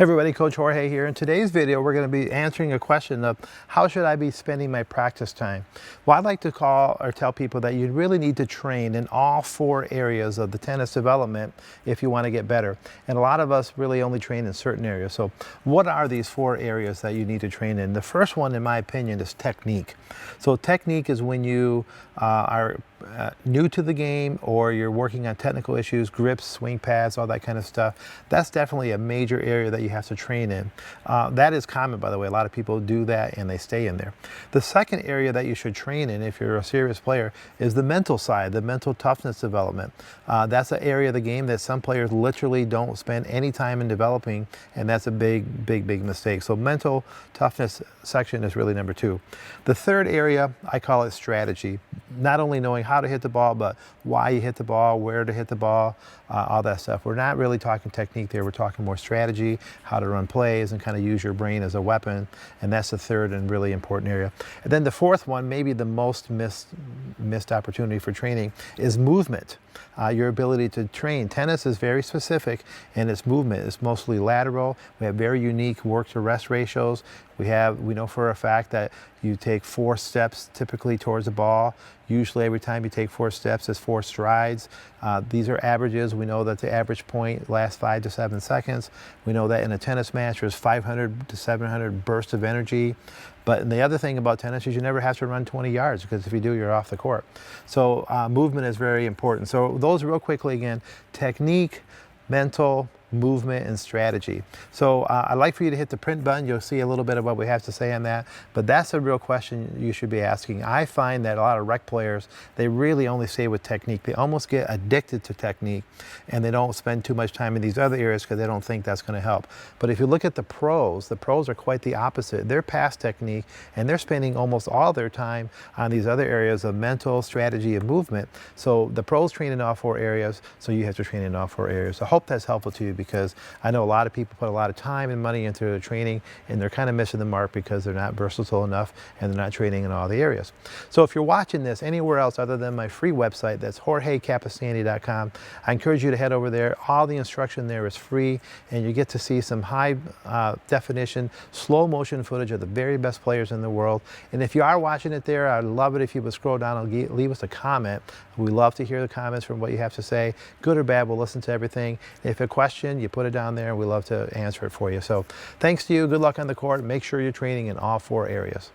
Hey everybody, Coach Jorge here. In today's video, we're going to be answering a question of how should I be spending my practice time? Well, I'd like to call or tell people that you really need to train in all four areas of the tennis development if you want to get better. And a lot of us really only train in certain areas. So what are these four areas that you need to train in? The first one, in my opinion, is technique. So technique is when you are new to the game or you're working on technical issues, grips, swing pads, all that kind of stuff. That's definitely a major area that you have to train in. That is common, by the way. A lot of people do that and they stay in there. The second area that you should train in if you're a serious player is the mental side, the mental toughness development. That's an area of the game that some players literally don't spend any time in developing, and that's a big mistake. So mental toughness section is really number two. The third area, I call it strategy. Not only knowing how to hit the ball, but why you hit the ball, where to hit the ball, all that stuff. We're not really talking technique there. We're talking more strategy, how to run plays, and kind of use your brain as a weapon. And that's the third and really important area. And then the fourth one, maybe the most missed opportunity for training, is movement. Your ability to train. Tennis is very specific in its movement. It's mostly lateral. We have very unique work to rest ratios. We know for a fact that you take 4 steps typically towards the ball. Usually every time you take 4 steps, it's 4 strides. These are averages. We know that the average point lasts 5 to 7 seconds. We know that in a tennis match there's 500 to 700 bursts of energy. But the other thing about tennis is you never have to run 20 yards, because if you do, you're off the court. So movement is very important. So those real quickly again: technique, mental, movement, and strategy. So I'd like for you to hit the print button. You'll see a little bit of what we have to say on that, but that's a real question you should be asking. I find that a lot of rec players, they really only stay with technique. They almost get addicted to technique, and they don't spend too much time in these other areas because they don't think that's going to help. But if you look at the pros are quite the opposite. They're past technique, and they're spending almost all their time on these other areas of mental, strategy, and movement. So the pros train in all 4 areas, so you have to train in all 4 areas. I hope that's helpful to you, because I know a lot of people put a lot of time and money into their training, and they're kind of missing the mark because they're not versatile enough and they're not training in all the areas. So if you're watching this anywhere else other than my free website, that's JorgeCapestany.com, I encourage you to head over there. All the instruction there is free, and you get to see some high definition, slow motion footage of the very best players in the world. And if you are watching it there, I'd love it if you would scroll down and leave us a comment. We love to hear the comments from what you have to say. Good or bad, we'll listen to everything. If a question, you put it down there, and we love to answer it for you. So thanks to you. Good luck on the court. Make sure you're training in all 4 areas.